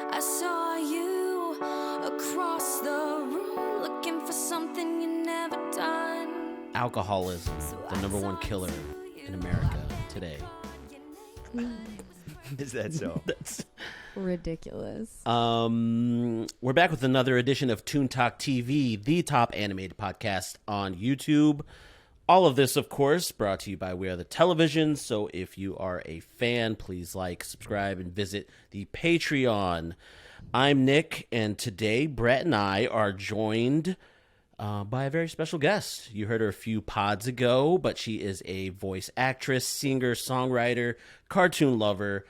I saw you across the room looking for something you never done. Alcoholism, the number one killer in America today. Is that so? That's ridiculous. We're back with another edition of Toon Talk TV, the top animated podcast on YouTube. All of this, of course, brought to you by We Are the Television. So if you are a fan, please like, subscribe, and visit the Patreon. I'm Nick, and today Brett and I are joined by a very special guest. You heard her a few pods ago, but she is a voice actress, singer, songwriter, cartoon lover,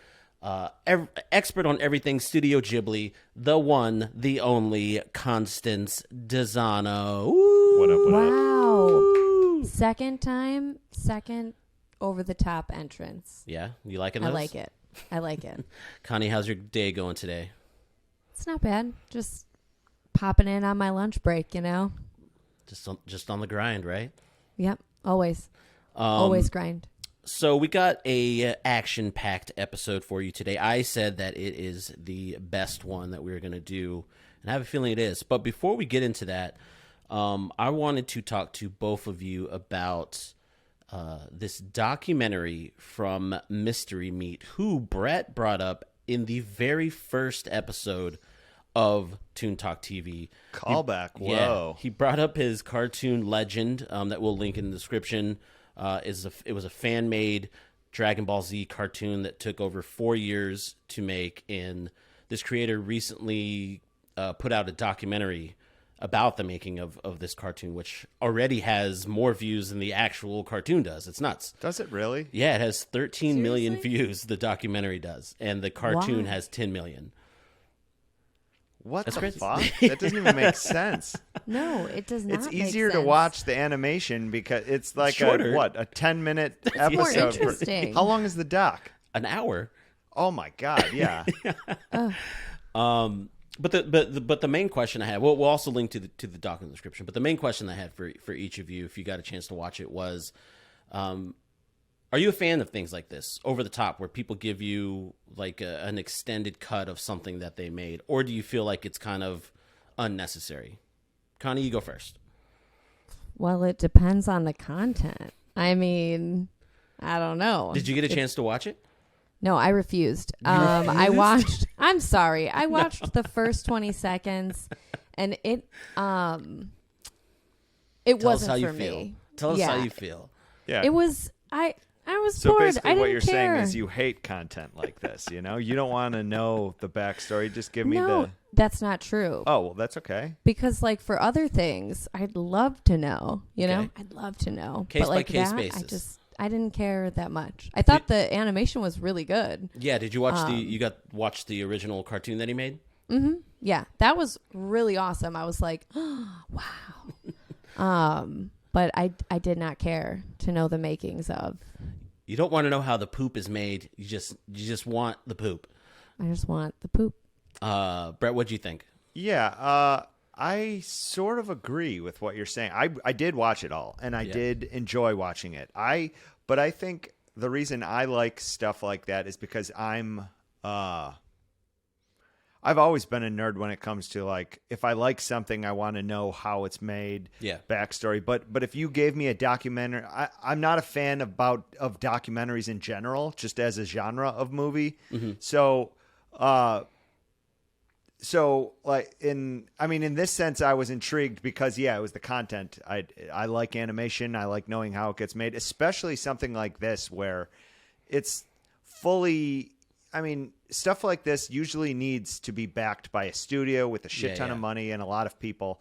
expert on everything Studio Ghibli, the one, the only, Constance Desano. What up, what up? Wow. Second over the top entrance. Yeah, you liking those? I like it. Connie, how's your day going today? It's not bad. Just popping in on my lunch break, you know? Just on the grind, right? Yep. Always. Always grind. So we got a action-packed episode for you today. I said that it is the best one that we were going to do, and I have a feeling it is. But before we get into that, I wanted to talk to both of you about this documentary from Mystery Meat, who Brett brought up in the very first episode of Toon Talk TV. Callback. Whoa. Yeah, he brought up his cartoon legend that we'll link in the description. It was a fan-made Dragon Ball Z cartoon that took over 4 years to make, and this creator recently put out a documentary about the making of this cartoon, which already has more views than the actual cartoon does. It's nuts. Does it really? Yeah, it has 13 million Seriously? views, the documentary does, and the cartoon has 10 million. What That's the crazy. fuck? That doesn't even make sense. No, it does not. It's make easier to sense. watch the animation because it's like shorter. a 10-minute more episode. interesting. How long is the doc? An hour. Oh my god, yeah. But the main question I had, we'll also link to the doc in the description. But the main question I had for each of you, if you got a chance to watch it, was, are you a fan of things like this, over the top, where people give you like an extended cut of something that they made, or do you feel like it's kind of unnecessary? Connie, you go first. Well, it depends on the content. I mean, I don't know. Did you get a chance to watch it? No, I refused. I watched. I'm sorry. I watched the first 20 seconds, and it Tell us how wasn't you for feel. me. Tell us how Yeah. you feel. Yeah. It was. I was So bored. basically I didn't what you're care. saying is you hate content like this, you know? You don't want to know the backstory. Just give me No, the... that's not true. Oh, well, that's okay. Because like for other things, I'd love to know. You know, Okay. I'd love to know. Case but by like case that, basis. I didn't care that much. I thought the animation was really good. Yeah, did you watch watch the original cartoon that he made? Mm-hmm. Yeah, that was really awesome. I was like, oh, wow. But I did not care to know the makings of. You don't want to know how the poop is made. You just want the poop. I just want the poop. Brett, what'd you think? Yeah, I sort of agree with what you're saying. I did watch it all, and I did enjoy watching it. But I think the reason I like stuff like that is because I've always been a nerd when it comes to, like, if I like something, I want to know how it's made, backstory. But if you gave me a documentary, I'm not a fan of documentaries in general, just as a genre of movie. Mm-hmm. So like in this sense, I was intrigued because it was the content. I like animation. I like knowing how it gets made, especially something like this where it's fully. I mean, stuff like this usually needs to be backed by a studio with a shit ton of money and a lot of people.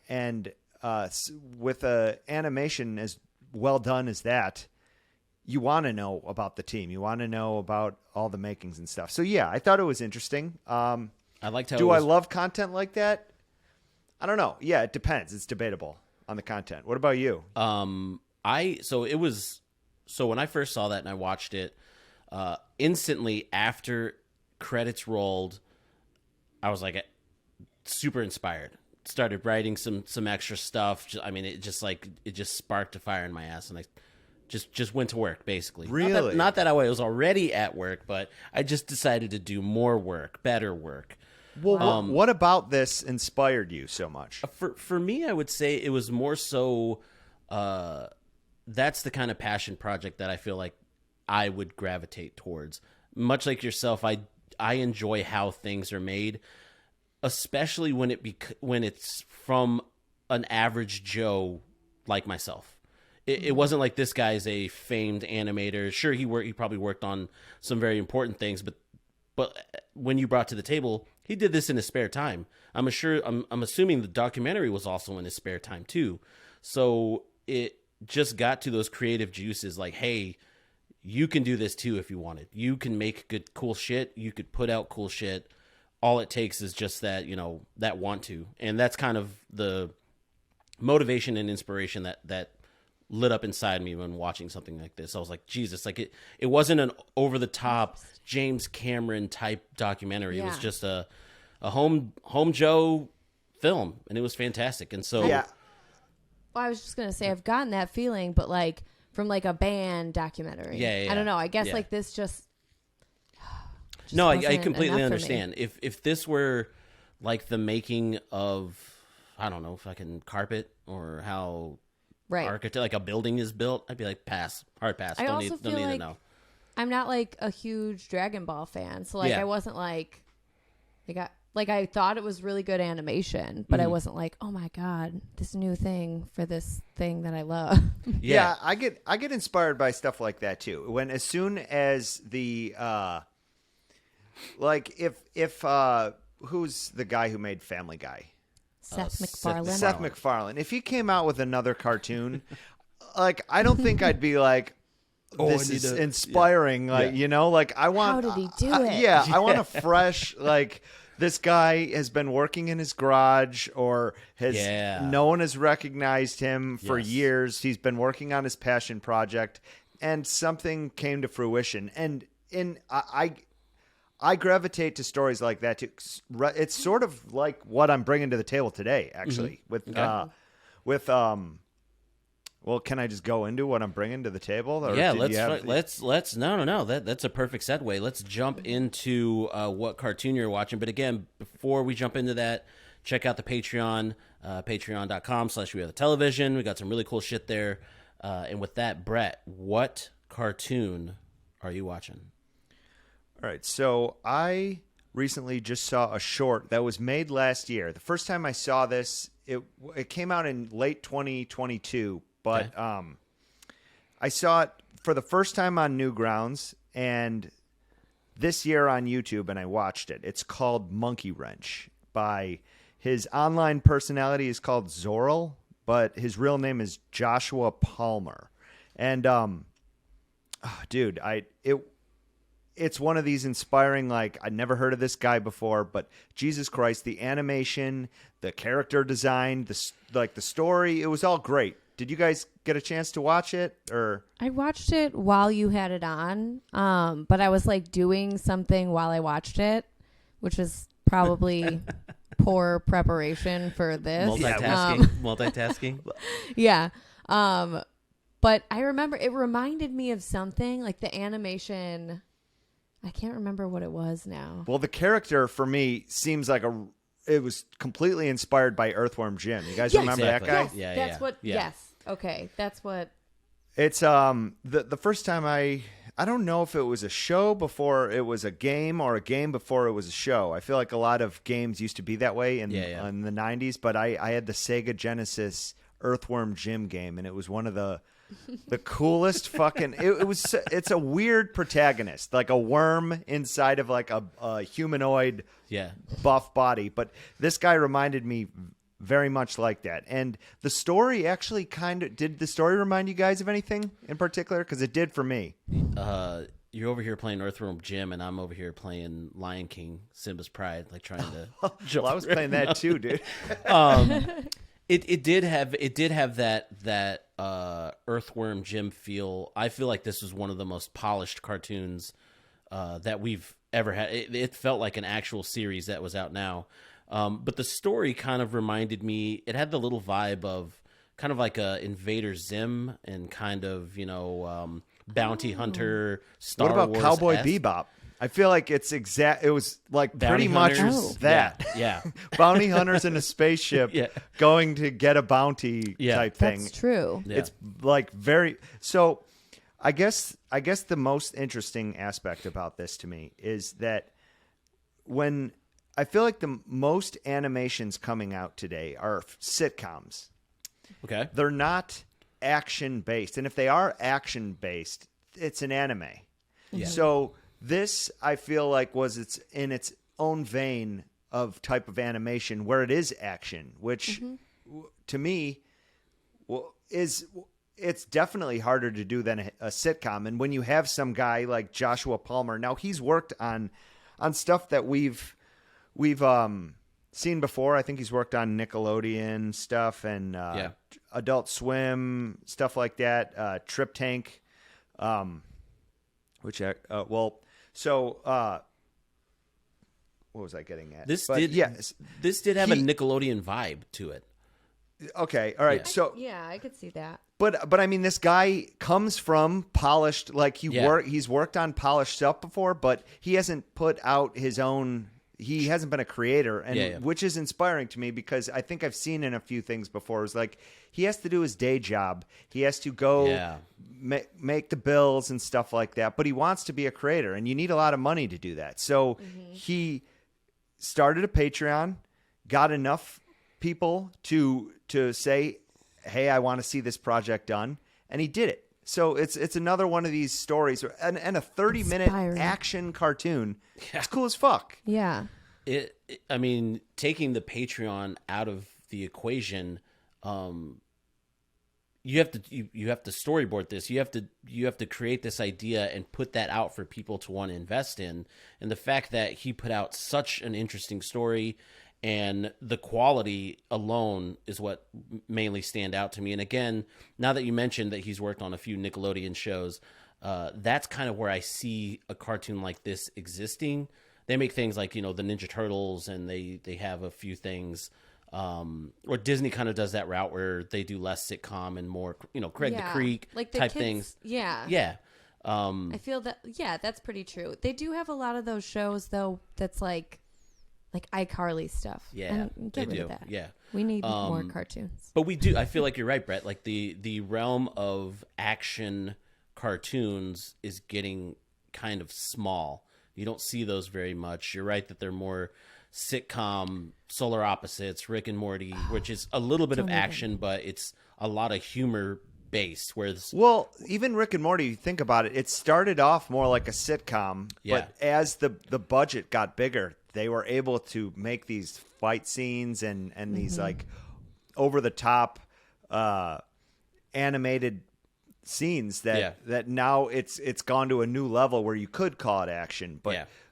And with a animation as well done as that, you want to know about the team. You want to know about all the makings and stuff. So yeah, I thought it was interesting. I liked how. I love content like that? I don't know. Yeah, it depends. It's debatable on the content. What about you? When I first saw that and I watched it, instantly after credits rolled, I was like super inspired. Started writing some extra stuff. I mean, it just sparked a fire in my ass, and I Just went to work, basically. Really? Not that I was already at work, but I just decided to do more work, better work. Well, what about this inspired you so much? For me, I would say it was more so that's the kind of passion project that I feel like I would gravitate towards. Much like yourself, I enjoy how things are made, especially when it's from an average Joe like myself. It wasn't like this guy's a famed animator. Sure, he probably worked on some very important things, but when you brought to the table, he did this in his spare time. I'm assuming the documentary was also in his spare time too. So it just got to those creative juices like, hey, you can do this too if you wanted. You can make good, cool shit. You could put out cool shit. All it takes is just that, that want to. And that's kind of the motivation and inspiration that lit up inside me when watching something like this. I was like, Jesus, like it wasn't an over the top James Cameron type documentary. Yeah. It was just a home Joe film, and it was fantastic. And so Yeah. Well, I was just gonna say I've gotten that feeling, but like from like a band documentary. Yeah. I don't know. I guess Yeah. like this just no, I wasn't completely enough for me. understand. If this were like the making of, I don't know, fucking carpet or how right. architect like a building is built, I'd be like, pass, hard pass. I Don't also need feel to like know. I'm not like a huge Dragon Ball fan, so like Yeah. I wasn't like I thought it was really good animation, but I wasn't like, oh my god, this new thing for this thing that I love. Yeah, I get inspired by stuff like that too. When as soon as the like if who's the guy who made Family Guy? Seth MacFarlane. Seth MacFarlane. If he came out with another cartoon, like I don't think I'd be like, this is inspiring. Like like I want. How did he do it? Yeah, I want a fresh like. This guy has been working in his garage, or no one has recognized him for years. He's been working on his passion project, and something came to fruition. And I gravitate to stories like that too. It's sort of like what I'm bringing to the table today, actually. Well, can I just go into what I'm bringing to the table? Or Yeah, let's no. That's a perfect segue. Let's jump into what cartoon you're watching. But again, before we jump into that, check out the Patreon, patreon.com/WeAreTheTelevision. We got some really cool shit there. And with that, Brett, what cartoon are you watching? All right, so I recently just saw a short that was made last year. The first time I saw this, it came out in late 2022. But I saw it for the first time on Newgrounds and this year on YouTube, and I watched it. It's called Monkey Wrench. By his online personality is called Zeurel, but his real name is Joshua Palmer. And dude, it's one of these inspiring, like, I'd never heard of this guy before, but Jesus Christ, the animation, the character design, the story, it was all great. Did you guys get a chance to watch it? Or I watched it while you had it on, but I was like doing something while I watched it, which was probably poor preparation for this. Multitasking. Yeah. But I remember it reminded me of something like the animation. I can't remember what it was now. Well, the character for me seems like it was completely inspired by Earthworm Jim. You guys remember that guy? Yes, that's what. Yes. Okay, that's what. It's the first time I don't know if it was a show before it was a game or a game before it was a show. I feel like a lot of games used to be that way in the 90s, but I had the Sega Genesis Earthworm Jim game, and it was one of the coolest fucking it's a weird protagonist, like a worm inside of like a humanoid buff body, but this guy reminded me very much like that. And the story actually did the story remind you guys of anything in particular? Because it did for me. You're over here playing Earthworm Jim, and I'm over here playing Lion King, Simba's Pride, like trying to jump. Well, I was playing that too, dude. It did have that Earthworm Jim feel. I feel like this was one of the most polished cartoons that we've ever had. It felt like an actual series that was out now. But the story kind of reminded me. It had the little vibe of kind of like a Invader Zim and kind of, bounty hunter Star What about Wars. Cowboy Bebop? I feel like it was like Bounty pretty much hunters? that. Yeah. Bounty hunters in a spaceship Yeah. going to get a bounty type thing. That's true. Yeah. It's like very so. I guess the most interesting aspect about this to me is that when I feel like the most animations coming out today are sitcoms. Okay. They're not action based, and if they are action based, it's an anime. Yeah. So this, I feel like, was in its own vein of type of animation where it is action, which to me it's definitely harder to do than a sitcom. And when you have some guy like Joshua Palmer, now he's worked on stuff that we've seen before. I think he's worked on Nickelodeon stuff and Adult Swim, stuff like that. Trip Tank, what was I getting at? This did have a Nickelodeon vibe to it. Okay, all right. Yeah. So I could see that. But I mean, this guy comes from polished, like he's worked on polished stuff before, but he hasn't put out his own. He hasn't been a creator, and which is inspiring to me because I think I've seen in a few things before. It's like he has to do his day job. He has to go make the bills and stuff like that. But he wants to be a creator, and you need a lot of money to do that. So he started a Patreon, got enough people to say, hey, I want to see this project done, and he did it. So it's another one of these stories, and a 30-minute action cartoon. Yeah. It's cool as fuck. Yeah. I mean, taking the Patreon out of the equation, you have to storyboard this. You have to create this idea and put that out for people to want to invest in. And the fact that he put out such an interesting story. And the quality alone is what mainly stand out to me. And again, now that you mentioned that he's worked on a few Nickelodeon shows, that's kind of where I see a cartoon like this existing. They make things like, the Ninja Turtles, and they have a few things. Or Disney kind of does that route where they do less sitcom and more, Craig the Creek like the type kids, things. Yeah. Yeah. I feel that, that's pretty true. They do have a lot of those shows, though, that's like iCarly stuff. Yeah, and get rid of that. Yeah, we need more cartoons. But we do. I feel like you're right, Brett. Like the realm of action cartoons is getting kind of small. You don't see those very much. You're right that they're more sitcom, Solar Opposites, Rick and Morty, which is a little bit of action, but it's a lot of humor based. Well, even Rick and Morty, you think about it, it started off more like a sitcom, but as the budget got bigger, they were able to make these fight scenes and these like over the top animated scenes that now it's gone to a new level where you could call it action.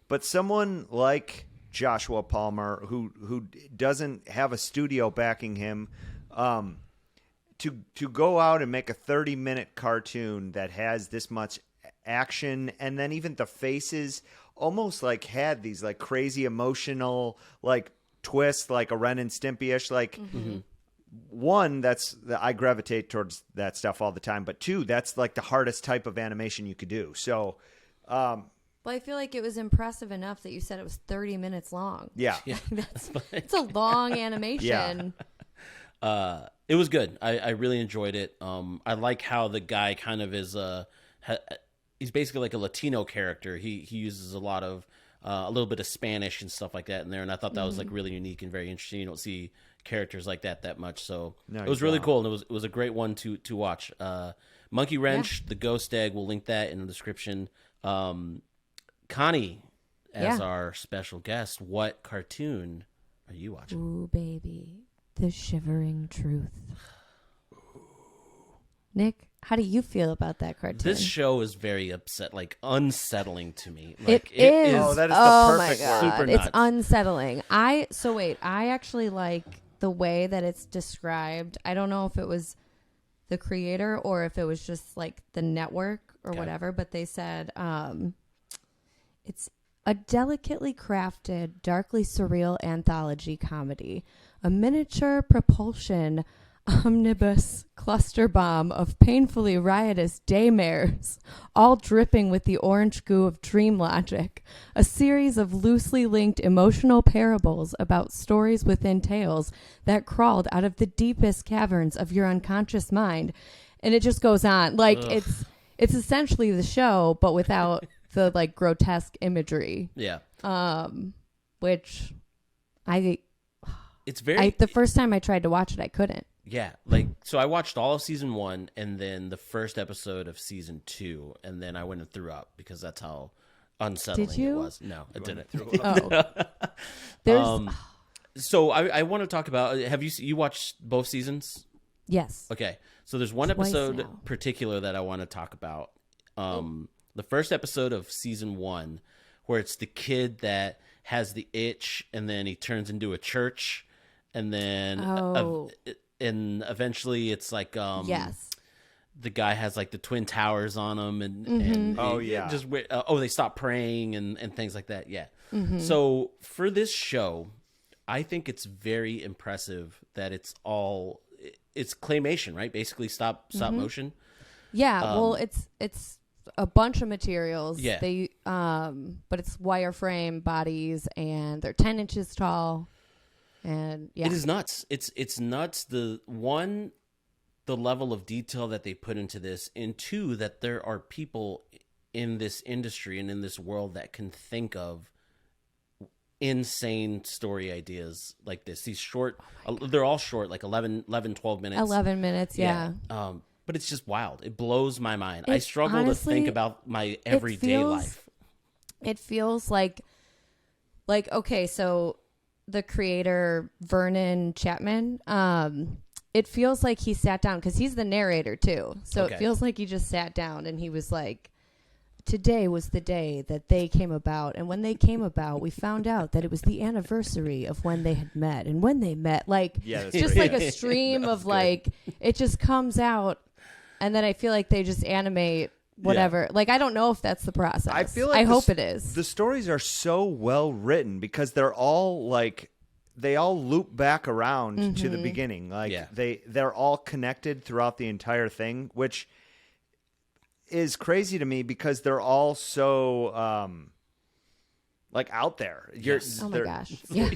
But someone like Joshua Palmer who doesn't have a studio backing him, to go out and make a 30-minute cartoon that has this much action, and then even the faces almost like had these like crazy emotional like twists, like a Ren and Stimpy-ish. Like one, I gravitate towards that stuff all the time, but two, that's like the hardest type of animation you could do. So well, I feel like it was impressive enough that you said it was 30 minutes long. Yeah. It's a long animation. It was good. I really enjoyed it. I like how the guy kind of is he's basically like a Latino character. He uses a lot of a little bit of Spanish and stuff like that in there, and I thought that was like really unique and very interesting. You don't see characters like that much, so it was really cool, and it was a great one to watch. Monkey Wrench, the Ghost Egg, we'll link that in the description. Connie, as our special guest, what cartoon are you watching? Ooh, baby, The Shivering Truth. Nick, how do you feel about that cartoon? This show is very unsettling to me. It is. Oh, that is the my perfect God. Super nuts. It's unsettling. I actually like the way that it's described. I don't know if it was the creator or if it was just like the network or whatever, but they said it's a delicately crafted, darkly surreal anthology comedy, a miniature propulsion omnibus cluster bomb of painfully riotous daymares, all dripping with the orange goo of dream logic, a series of loosely linked emotional parables about stories within tales that crawled out of the deepest caverns of your unconscious mind. And it just goes on. Like, it's essentially the show, but without the, like, grotesque imagery. Yeah. Which it's very... the first time I tried to watch it, I couldn't. Yeah, like, so I watched all of season 1 and then the first episode of season 2, and then I went and threw up because that's how unsettling Did you? it was. No, I didn't. Oh. There's... So I want to talk about, have you watched both seasons? Yes. Okay, so there's one Twice episode now. particular that I want to talk about. The first episode of season 1, where it's the kid that has the itch and then he turns into a church, and then and eventually it's like yes, the guy has like the twin towers on him, and just they stop praying and things like that. Yeah. So for this show, I think it's very impressive that it's claymation, right? Basically stop motion. Yeah, well, it's a bunch of materials. Yeah. They but it's wireframe bodies, and they're 10 inches tall. And yeah, It is nuts. It's nuts. The level of detail that they put into this, and two, that there are people in this industry and in this world that can think of insane story ideas like this. These short, they're all short, like 11, 12 minutes. 11 minutes, yeah. But it's just wild. It blows my mind. I It struggle honestly- to think about my everyday life. It feels like okay, so the creator Vernon Chatman, it feels like he sat down because he's the narrator too. So Okay. it feels like he just sat down and he was like, today was the day that they came about, and when they came about, we found out that it was the anniversary of when they had met, and when they met, like, Yeah, that's just great. like a stream of like, it just comes out, and then I feel like they just animate whatever. Like, I don't know if that's the process. I feel like I hope it is. The stories are so well written because they're all like, they all loop back around to the beginning. Like they're all connected throughout the entire thing, which is crazy to me because they're all so like out there. Yes. Oh my gosh. Yeah.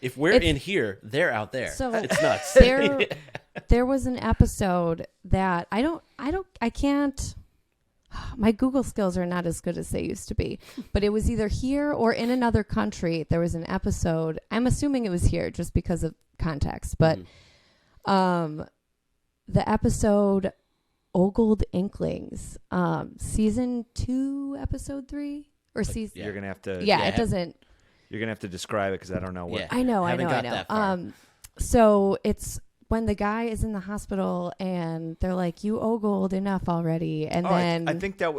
If we're in here, they're out there. So it's nuts. There was an episode that I can't, my Google skills are not as good as they used to be, but it was either here or in another country. There was an episode, I'm assuming it was here just because of context, but the episode Ogled Inklings, season 2, episode 3, or season. You're gonna have to. It doesn't. You're gonna have to describe it because I don't know what. Yeah. I know. Haven't got that far. So it's when the guy is in the hospital and they're like, "You ogled enough already," and then I think that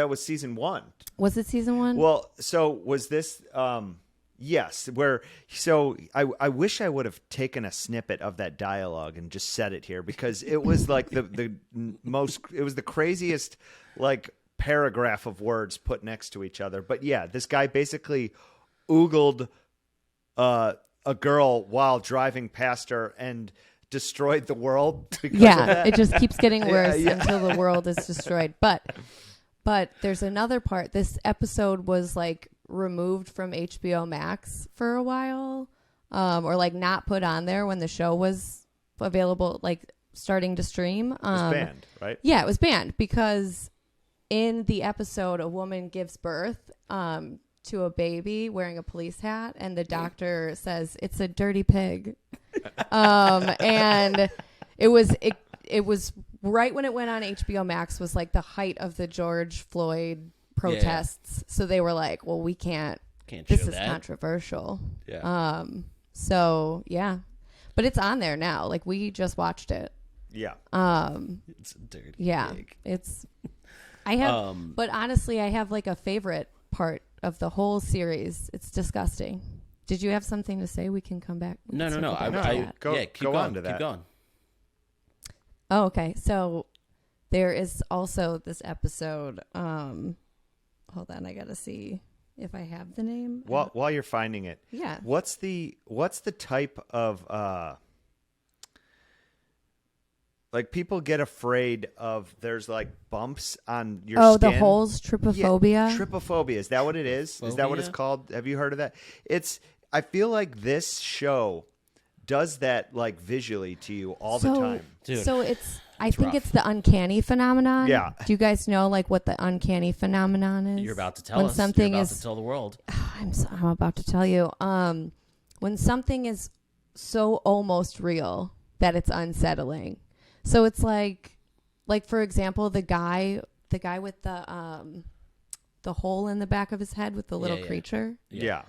was season 1. was it season 1? Well, so was this? Yes. I wish I would have taken a snippet of that dialogue and just said it here because it was like the most. It was the craziest like paragraph of words put next to each other. But yeah, this guy basically oogled a girl while driving past her and destroyed the world. Because of that. It just keeps getting worse Yeah. until the world is destroyed. But there's another part. This episode was like removed from HBO Max for a while, or like not put on there when the show was available, like starting to stream. It was banned, right? Yeah, it was banned because in the episode, a woman gives birth to a baby wearing a police hat, and the doctor says it's a dirty pig. And it was right when it went on HBO Max was like the height of the George Floyd protests. So they were like, well, we can't this show is that. controversial. Yeah. So yeah, but it's on there now. Like we just watched it. Yeah. It's a dirty pig. I have, but honestly, I have like a favorite part of the whole series. It's disgusting. Did you have something to say? We can come back. We No. can circle back to that. Keep go going. on to that. Keep going. Oh, okay. So there is also this episode. Hold on, I gotta see if I have the name. While you're finding it, Yeah. What's the type of like people get afraid of there's like bumps on your Oh, skin. the holes, trypophobia. Yeah, trypophobia. Is that what it is? Is that what it's Phobia? called? Have you heard of that? I feel like this show does that like visually to you all the time. Dude, So I think rough. it's the uncanny phenomenon. Yeah. Do you guys know like what the uncanny phenomenon is? You're about to tell when us. Something You're about is, to tell the world. I'm about to tell you. When something is so almost real that it's unsettling. So it's like for example, the guy with the hole in the back of his head with the little Yeah. creature. Yeah.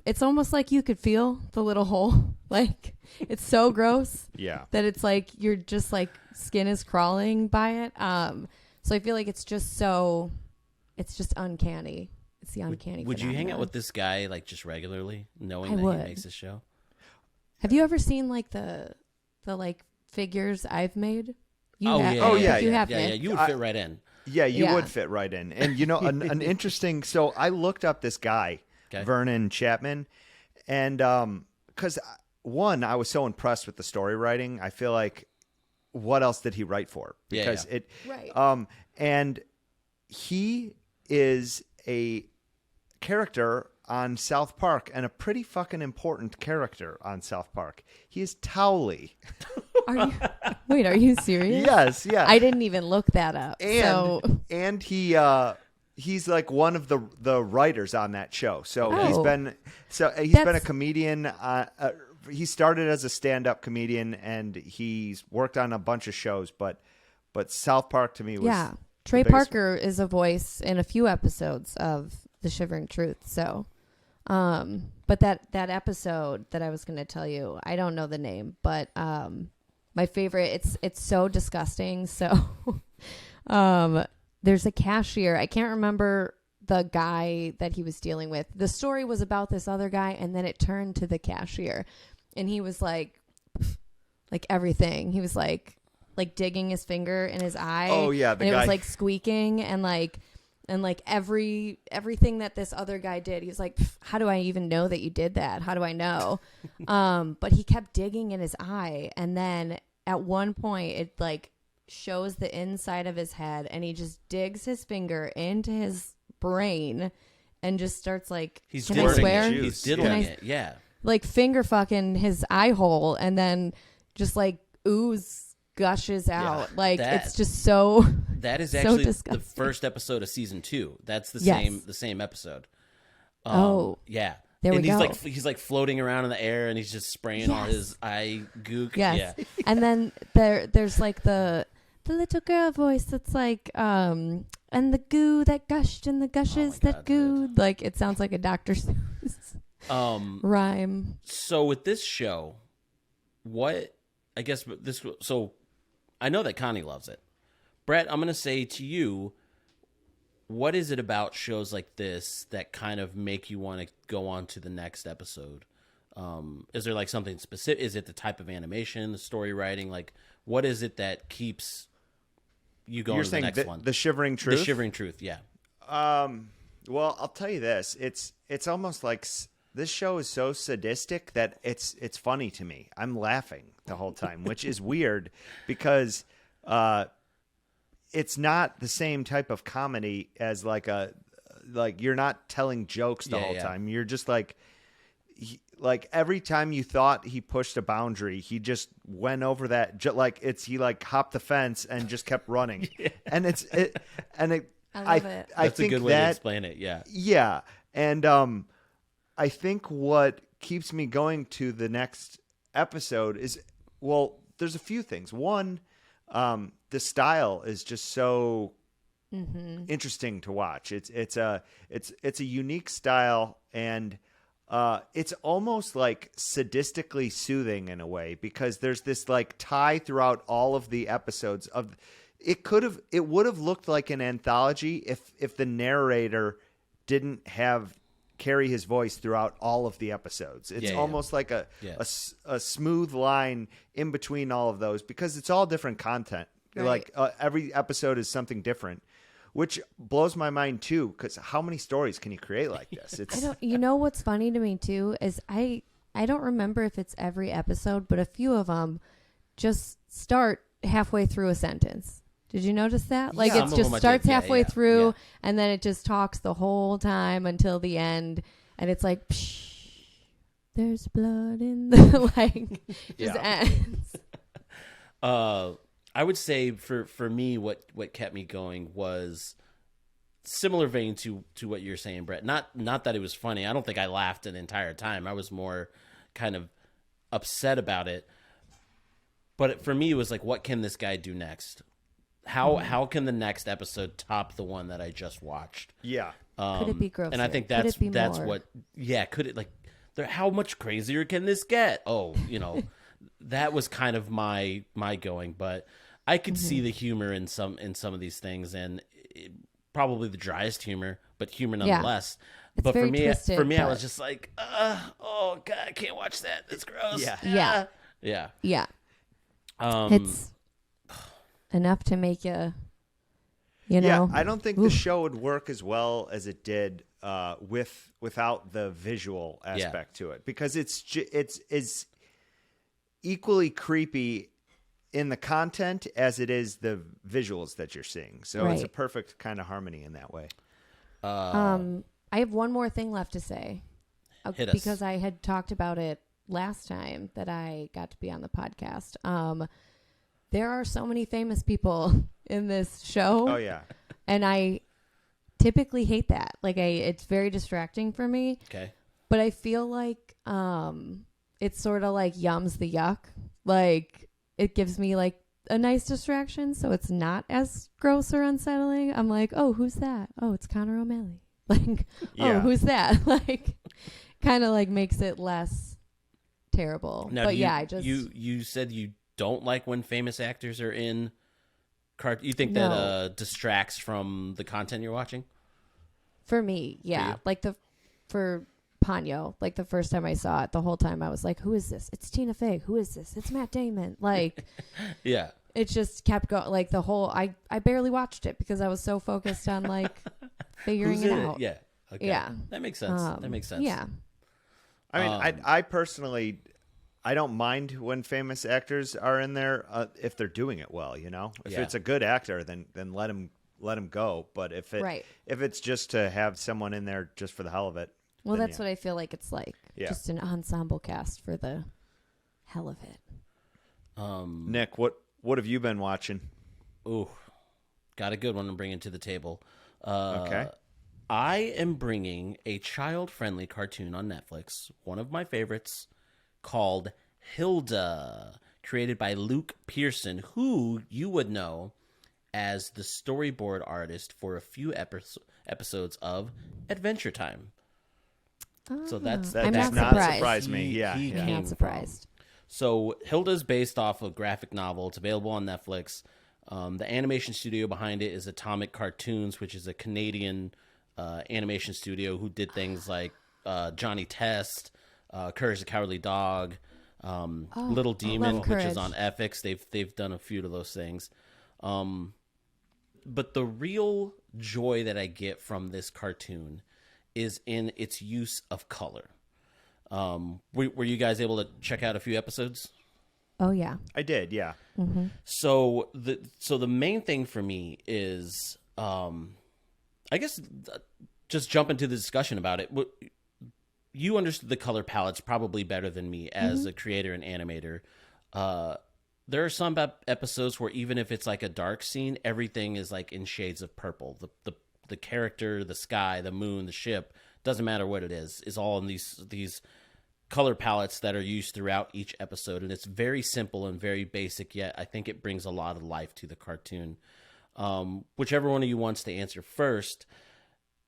It's almost like you could feel the little hole. Like it's so gross Yeah. that it's like you're just like skin is crawling by it. So I feel like it's just uncanny. It's the uncanny. Would you hang out phenomenon. with this guy like just regularly, knowing I that would. he makes this show? Have you ever seen like the like figures I've made? You Oh, have, yeah, Oh, I yeah, think you yeah, have, yeah, Nick. you would fit right in. Yeah, you Yeah. would fit right in. And you know, an interesting. So I looked up this guy, Okay. Vernon Chatman, and because one, I was so impressed with the story writing. I feel like, what else did he write for? Yeah, Because yeah. it, Right. and he is a character on South Park and a pretty fucking important character on South Park. He is Towelie. Are you serious? Yes, yeah. I didn't even look that up. And he's like one of the writers on that show. So he's Oh. been a That's- comedian. He started as a stand-up comedian and he's worked on a bunch of shows. But South Park to me was Yeah. Trey biggest Parker is a voice in a few episodes of The Shivering Truth. So, but that episode that I was going to tell you, I don't know the name, but my favorite, it's so disgusting. So, there's a cashier. I can't remember the guy that he was dealing with. The story was about this other guy, and then it turned to the cashier, and he was like everything. He was like digging his finger in his eye. Oh, yeah, the and it guy- was like squeaking and like everything that this other guy did. He was like, how do I even know that you did that? How do I know? But he kept digging in his eye, and then at one point it like shows the inside of his head, and he just digs his finger into his brain and just starts like, He's can I diddling swear? it. Juice. He's diddling Can I- it. Yeah. Like finger fucking his eye hole, and then just like ooze gushes out. Like that- it's just so. That is So actually the disgusting. first episode of season 2. That's the Yes. same episode. Oh. Yeah. There and we he's go. he's like floating around in the air, and he's just spraying all Yes. his eye gook. Yes. Yeah. And then there's like the little girl voice that's like and the goo that gushed and the gushes my that God, dude. gooed. Like it sounds like a Dr. Seuss rhyme. So with this show, so I know that Connie loves it. Brett, I'm going to say to you, what is it about shows like this that kind of make you want to go on to the next episode? Is there like something specific? Is it the type of animation, the story writing? Like, what is it that keeps you going You're to the saying next one? the Shivering Truth? The Shivering Truth, yeah. Well, I'll tell you this. It's almost like this show is so sadistic that it's funny to me. I'm laughing the whole time, which is weird because it's not the same type of comedy as like you're not telling jokes the Yeah, whole yeah. time. You're just like every time you thought he pushed a boundary, he just went over that. He hopped the fence and just kept running, and I love it. I That's think a good way to that explain it, yeah. yeah, and I think what keeps me going to the next episode is, well, there's a few things. One, the style is just so interesting to watch. It's a unique style, and it's almost like sadistically soothing in a way, because there's this like tie throughout all of the episodes of. It would have looked like an anthology if the narrator didn't carry his voice throughout all of the episodes. It's Yeah. almost like a smooth line in between all of those, because it's all different content. Right. Like every episode is something different, which blows my mind too. Because how many stories can you create like this? It's You know what's funny to me too is I don't remember if it's every episode, but a few of them just start halfway through a sentence. Did you notice that? Like, Some it of just them I starts did. Yeah, halfway yeah, through, yeah. and then it just talks the whole time until the end, and it's like, psh, there's blood in the, like, just ends. I would say for me, what kept me going was similar vein to what you're saying, Brett. Not that it was funny. I don't think I laughed an entire time. I was more kind of upset about it. But for me, it was like, what can this guy do next? How can the next episode top the one that I just watched? Yeah. Could it be grosser? And I think Could it be that's more? what. Yeah, could it, like, how much crazier can this get? Oh, that was kind of my going, but I could see the humor in some of these things, and probably the driest humor, but humor nonetheless. It's but very for me, twisted, I but- was just like, oh god, I can't watch that. That's gross. Yeah. Yeah. Yeah. Yeah. Um, It's enough to make you Yeah, know. I don't think the show would work as well as it did without the visual aspect to it, because it's equally creepy in the content as it is the visuals that you're seeing. So it's a Right. perfect kind of harmony in that way. I have one more thing left to say. Hit us. Because I had talked about it last time that I got to be on the podcast. There are so many famous people in this show. Oh yeah. And I typically hate that. Like, it's very distracting for me. okay. But I feel like it's sort of like yums the yuck. Like, it gives me like a nice distraction, so it's not as gross or unsettling. I'm like, oh, who's that? Oh, it's Connor O'Malley. Like, Yeah. oh, who's that? Like, kind of like makes it less terrible. Now, But you, yeah, I just you said you don't like when famous actors are in you think No. that distracts from the content you're watching? for me, yeah, you? like for Ponyo, like the first time I saw it, the whole time I was like, who is this? It's Tina Fey. Who is this? It's Matt Damon. Like, Yeah. it just kept going. Like, the whole I barely watched it because I was so focused on like figuring Who's it in out. Yeah. Okay. Yeah. That makes sense. That makes sense. Yeah. I mean, I personally, I don't mind when famous actors are in there if they're doing it well. If Yeah. it's a good actor, then let him go. But if Right. it's just to have someone in there just for the hell of it, Well, then that's what I feel like it's like. Yeah. Just an ensemble cast for the hell of it. Nick, what have you been watching? Ooh, got a good one to bring into the table. Okay. I am bringing a child-friendly cartoon on Netflix, one of my favorites, called Hilda, created by Luke Pearson, who you would know as the storyboard artist for a few episodes of Adventure Time. So That I'm does not not surprised. surprise me. He Yeah. came I'm not from. surprised. So Hilda's based off a graphic novel. It's available on Netflix. The animation studio behind it is Atomic Cartoons, which is a Canadian animation studio who did things like Johnny Test, Courage the Cowardly Dog, Little Demon, love which is Courage. on FX. They've done a few of those things. But the real joy that I get from this cartoon is in its use of color. Were you guys able to check out a few episodes? Oh, yeah. I did. Yeah. So the main thing for me is, I guess, just jump into the discussion about it. You understood the color palettes probably better than me as a creator and animator. There are some episodes where even if it's like a dark scene, everything is like in shades of purple. The character, the sky, the moon, the ship, doesn't matter what it is all in these color palettes that are used throughout each episode. And it's very simple and very basic, yet I think it brings a lot of life to the cartoon. Whichever one of you wants to answer first,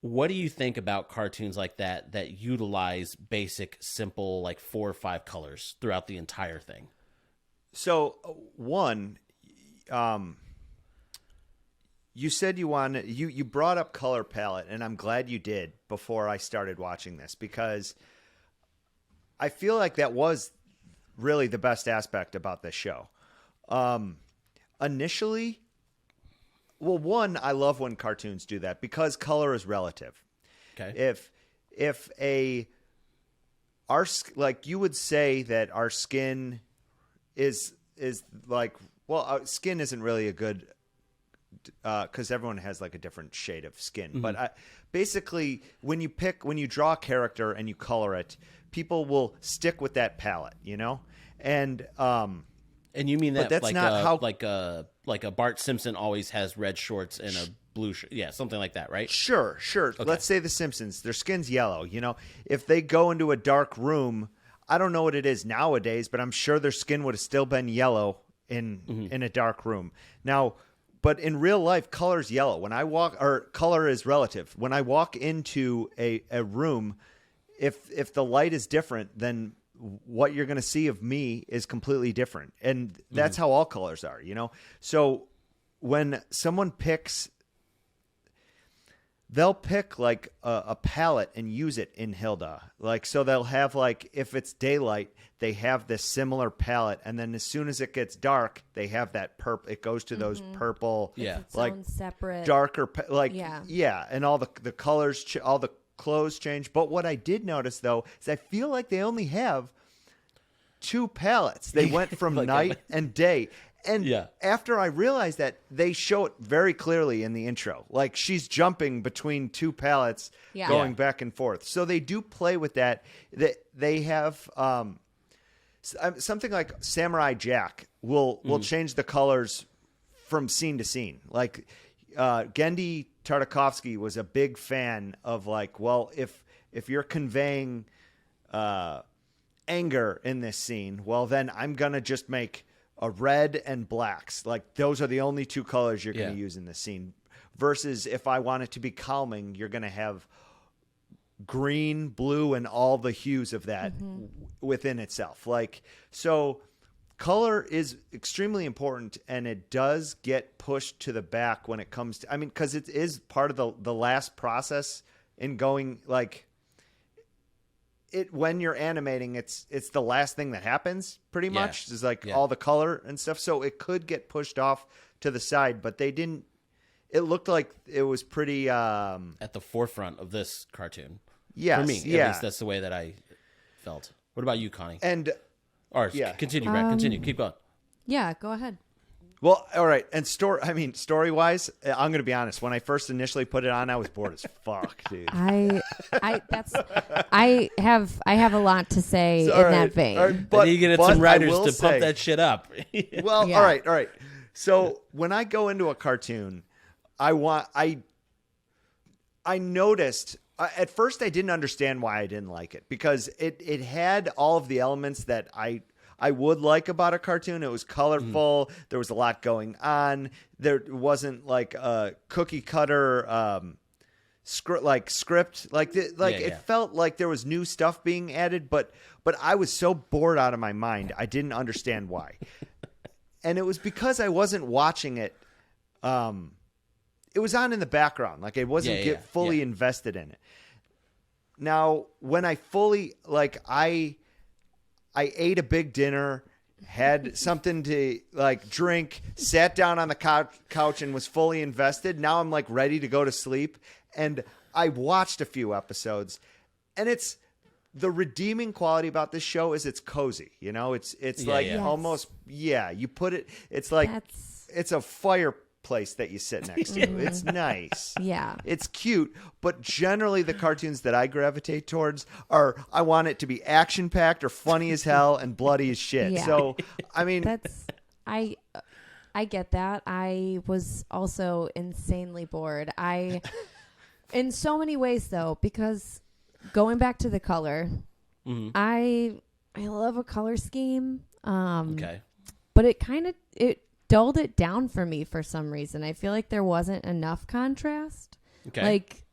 what do you think about cartoons like that utilize basic, simple, like 4 or 5 colors throughout the entire thing? So one, you said you brought up color palette, and I'm glad you did before I started watching this, because I feel like that was really the best aspect about this show. Initially, well, one, I love when cartoons do that because color is relative. Okay. If like you would say that our skin is like well, skin isn't really a good, because everyone has like a different shade of skin. Mm-hmm. But basically, when you draw a character and you color it, people will stick with that palette, And you mean but that that's like not how like a Bart Simpson always has red shorts and a blue shirt. Yeah, something like that, right? Sure. Okay. Let's say the Simpsons, their skin's yellow. If they go into a dark room, I don't know what it is nowadays, but I'm sure their skin would have still been yellow in a dark room. Now, but in real life, color's yellow. When I walk, or color is relative. When I walk into a room, if the light is different, then what you're going to see of me is completely different. And that's how all colors are, So when someone picks, they'll pick like a palette and use it in Hilda. Like, so they'll have like, if it's daylight, they have this similar palette. And then as soon as it gets dark, they have that purple, it goes to those purple, It's like own separate, darker, yeah. And all the colors, all the clothes change. But what I did notice though, is I feel like they only have 2 palettes. They went from night and day. And after I realized that, they show it very clearly in the intro. Like, she's jumping between 2 palettes, going back and forth. So they do play with that. They have something like Samurai Jack will change the colors from scene to scene. Like, Gendy Tartakovsky was a big fan of like, well, if you're conveying anger in this scene, well, then I'm going to just make a red and blacks. Like, those are the only 2 colors you're going to use in this scene. Versus if I want it to be calming, you're going to have green, blue, and all the hues of that within itself. Like, so color is extremely important, and it does get pushed to the back when it comes to, because it is part of the last process in going, like, when you're animating, it's the last thing that happens pretty much. Is like all the color and stuff. So it could get pushed off to the side, but they didn't. It looked like it was pretty at the forefront of this cartoon. Yes, for me, at least that's the way that I felt. What about you, Connie? And continue, Brad. Continue. Keep going. Yeah, go ahead. Well, all right. And story wise, I'm going to be honest. When I first initially put it on, I was bored as fuck, dude. I have a lot to say in that vein. Right, but you get some writers to pump that shit up. Well, all right. So when I go into a cartoon, I noticed at first I didn't understand why I didn't like it, because it had all of the elements that I would like about a cartoon. It was colorful. There was a lot going on. There wasn't like a cookie cutter script. It felt like there was new stuff being added, but I was so bored out of my mind. I didn't understand why. And it was because I wasn't watching it. It was on in the background. Like, I wasn't fully invested in it. Now, when I fully, like, I ate a big dinner, had something to like drink, sat down on the couch and was fully invested. Now I'm like ready to go to sleep. And I watched a few episodes, and it's the redeeming quality about this show is it's cozy. It's almost, you put it, it's like, it's a fireplace that you sit next to. It's nice. Yeah. It's cute, but generally the cartoons that I gravitate towards are, I want it to be action packed or funny as hell and bloody as shit. Yeah. So, I get that. I was also insanely bored. In so many ways though, because going back to the color, I love a color scheme. Okay. But it dulled it down for me for some reason. I feel like there wasn't enough contrast. Okay. Like,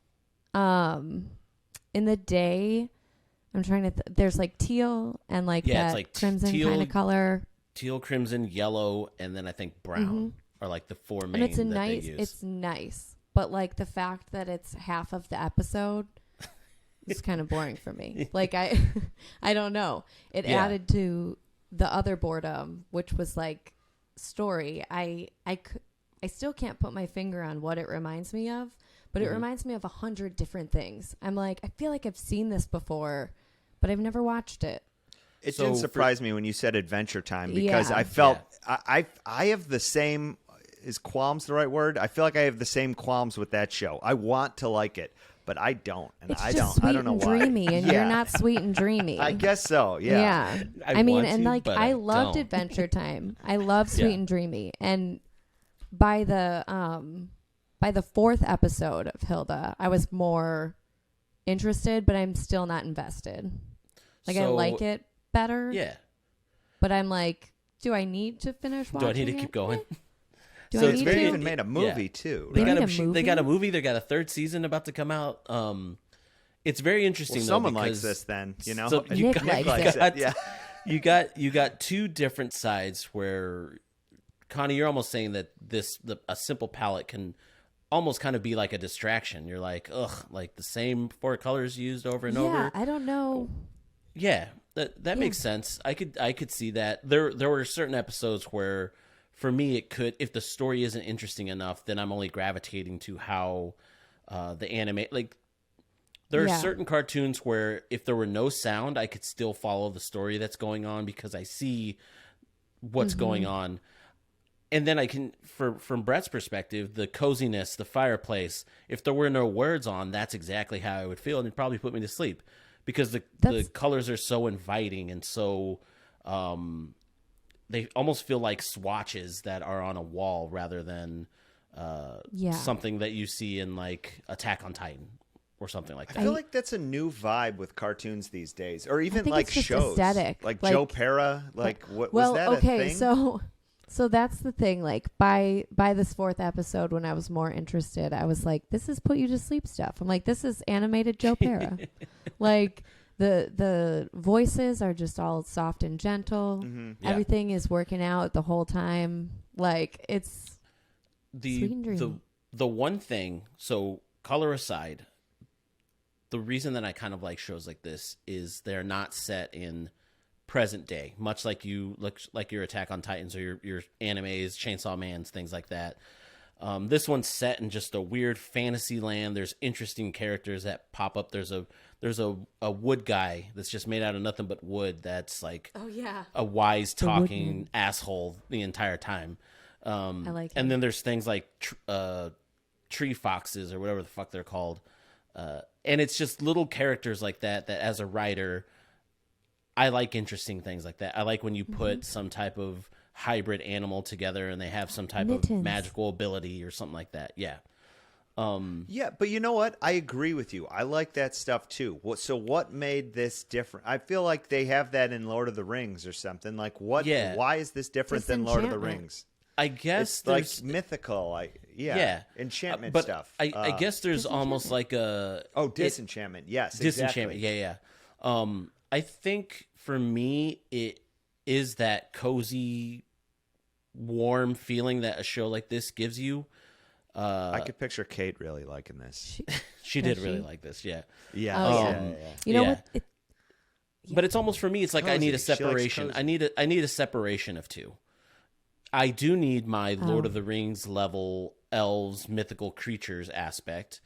in the day, I'm trying to. There's like teal and like that it's like crimson kind of color. Teal, crimson, yellow, and then I think brown are like the 4 main. And it's that they use. It's nice, but like the fact that it's half of the episode is kind of boring for me. Like I don't know. It added to the other boredom, which was like story. I still can't put my finger on what it reminds me of, but it reminds me of 100 different things. I'm like, I feel like I've seen this before, but I've never watched it. It So didn't for- surprise me when you said Adventure Time because Yeah. I felt I have the same. Is qualms the right word? I feel like I have the same qualms with that show. I want to like it, but I don't, and It's I just don't. sweet I don't know and why. dreamy, and Yeah. you're not sweet and dreamy. I guess so. Yeah. I mean, want and to, like but I I loved don't. Adventure Time. I love Sweet Yeah. and Dreamy, and by the fourth episode of Hilda, I was more interested, but I'm still not invested. Like I So, like it better, Yeah. but I'm like, do I need to finish watching? Do I need to it? keep going? Do So I it's need They very- to? even made a movie Yeah. too. They Right? got made a They got a movie? movie. They got a third season about to come out. It's very interesting. Well, though, someone likes because- this, then you know. So you Nick got, likes you it. got- Yeah. you got two different sides where, Connie, you're almost saying that a simple palette can almost kind of be like a distraction. You're like, ugh, like the same four colors used over and Yeah, over. I don't know. Yeah, that makes sense. I could see that. There were certain episodes where, for me, it could, if the story isn't interesting enough, then I'm only gravitating to how the anime, like, there are Yeah. certain cartoons where if there were no sound, I could still follow the story that's going on because I see what's going on. And then I can, from Brett's perspective, the coziness, the fireplace, if there were no words on, that's exactly how I would feel, and it'd probably put me to sleep because the colors are so inviting and so they almost feel like swatches that are on a wall rather than something that you see in like Attack on Titan or something like that. I feel like that's a new vibe with cartoons these days, or even think like it's just shows, aesthetic. like Like- Joe Pera. Like, what Well, was that? okay, a thing? so that's the thing. Like by this fourth episode, when I was more interested, I was like, "This is put you to sleep stuff." I'm like, "This is animated Joe Pera." Like the voices are just all soft and gentle. Yeah. Everything is working out the whole time. Like it's sweet and dreamy. the one thing, so color aside, the reason that I kind of like shows like this is they're not set in present day, much like your Attack on Titans or your animes, Chainsaw Mans, things like that. This one's set in just a weird fantasy land. There's interesting characters that pop up. There's a wood guy that's just made out of nothing but wood. That's like a wise talking asshole the entire time. I like and him. then there's things like tree foxes or whatever the fuck they're called. And it's just little characters like that as a writer, I like interesting things like that. I like when you put some type of hybrid animal together and they have some type of Mittens. magical ability or something like that. Yeah. Yeah, but you know what? I agree with you. I like that stuff too. So what made this different? I feel like they have that in Lord of the Rings or something. Like what? Yeah. Why is this different than Lord of the Disenchantment. Rings? I guess It's like there's mythical. yeah. Enchantment But stuff. I guess there's almost like a disenchantment. Yes, disenchantment. exactly. Yeah. I think for me it is that cozy, warm feeling that a show like this gives you. I could picture Kate really liking this. She Does did really she? like this. Yeah. Yeah, Oh, yeah. You know Yeah. what? But it's almost for me. It's like I need a Cozy. She likes separation. cozy. I need a separation of two. I do need my Lord Oh. of the Rings level elves, mythical creatures aspect.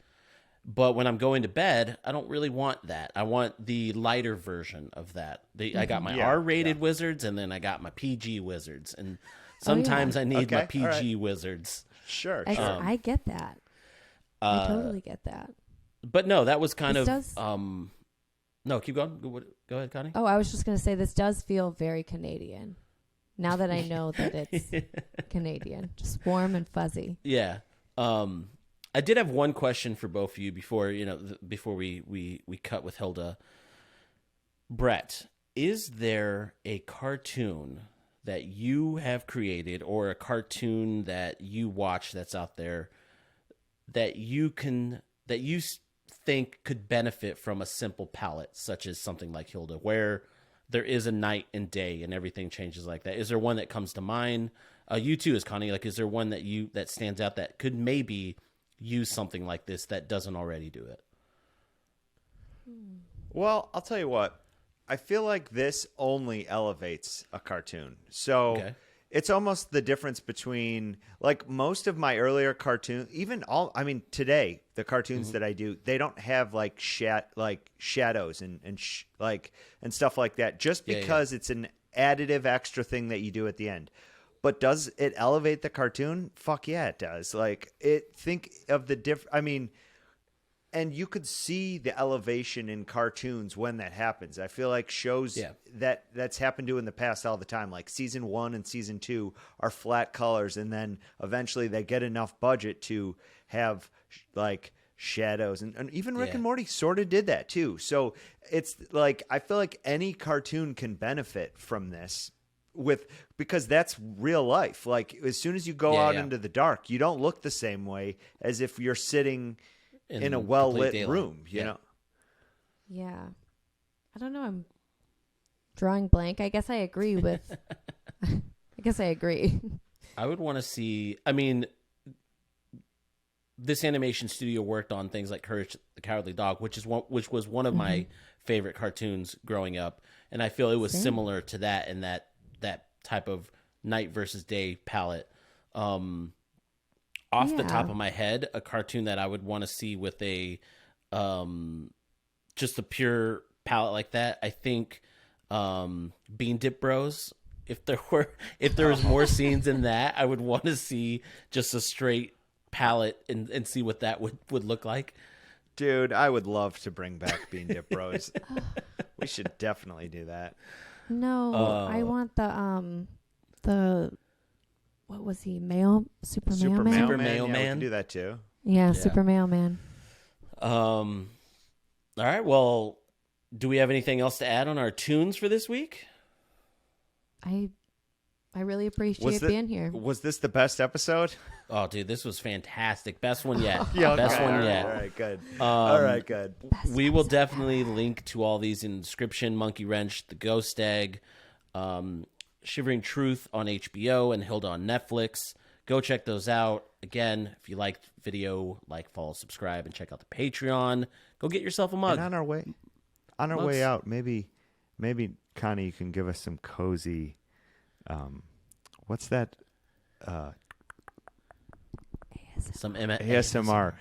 But when I'm going to bed, I don't really want that. I want the lighter version of that. I got my Yeah, R-rated wizards, and then I got my PG wizards, and sometimes I need my Okay, all PG wizards. Sure, I, sure. I get that. I totally get that. But no, that was kind This of does- no. Keep going. Go ahead, Connie. Oh, I was just gonna say this does feel very Canadian. Now that I know that it's Canadian, just warm and fuzzy. Yeah. I did have one question for both of you before before we cut with Hilda. Brett, is there a cartoon that you have created or a cartoon that you watch that's out there that you think could benefit from a simple palette, such as something like Hilda, where there is a night and day and everything changes like that? Is there one that comes to mind? You too, is Connie. Like, is there one that stands out that could maybe use something like this that doesn't already do it? Well, I'll tell you what. I feel like this only elevates a cartoon. So Okay. it's almost the difference between like most of my earlier cartoons, today the cartoons that I do, they don't have like shadows and stuff like that, just because it's an additive extra thing that you do at the end. But does it elevate the cartoon? Fuck yeah, it does. Like think of the and you could see the elevation in cartoons when that happens. I feel like shows that's happened to in the past all the time. Like season 1 and season 2 are flat colors, and then eventually they get enough budget to have like shadows, and even Rick and Morty sort of did that too. So it's like I feel like any cartoon can benefit from this because that's real life. Like as soon as you go out into the dark, you don't look the same way as if you're sitting in a well-lit room, you know? Yeah. I don't know. I'm drawing blank. I guess I agree with... I guess I agree. I would want to see... I mean, this animation studio worked on things like Courage the Cowardly Dog, which was one of my favorite cartoons growing up. And I feel it was similar to that in that type of night versus day palette. Off the top of my head, a cartoon that I would want to see with a just a pure palette like that, I think Bean Dip Bros. If there was more scenes in that, I would want to see just a straight palette and see what that would look like. Dude, I would love to bring back Bean Dip Bros. We should definitely do that. No, I want the what was he? Super Mayo Man? Super Mayo Man. We can do that too. Yeah, Super Mayo Man. All right. Well, do we have anything else to add on our tunes for this week? I really appreciate being here. Was this the best episode? Oh, dude, this was fantastic. Best one yet. Yeah, Best one yet. All right, good. All right, good. We will definitely link to all these in the description. Monkey Wrench, The Ghost Egg, Shivering Truth on HBO, and Hilda on Netflix. Go check those out. Again, if you liked video, follow, subscribe, and check out the Patreon. Go get yourself a mug. And on our way out, maybe Connie, you can give us some cozy. What's that? Some ASMR.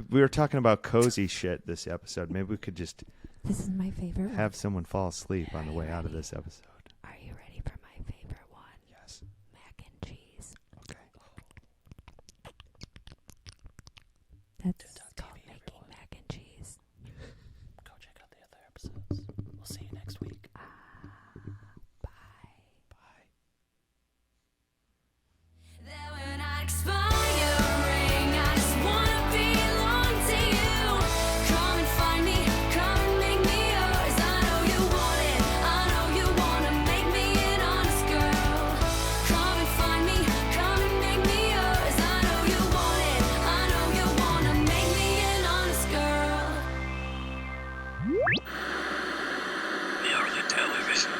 We were talking about cozy shit this episode. Maybe we could just. This is my favorite one. Have someone fall asleep on the way out of this episode. Are you ready for my favorite one? Yes. Mac and cheese. Okay. That's called making mac and cheese. Go check out the other episodes. We'll see you next week. Bye. Bye. That we're not expiring. I just wanna belong to you. Come and find me, come and make me yours. I know you want it, I know you wanna make me an honest girl. Come and find me, come and make me yours. I know you want it, I know you wanna make me an honest girl. Reality television.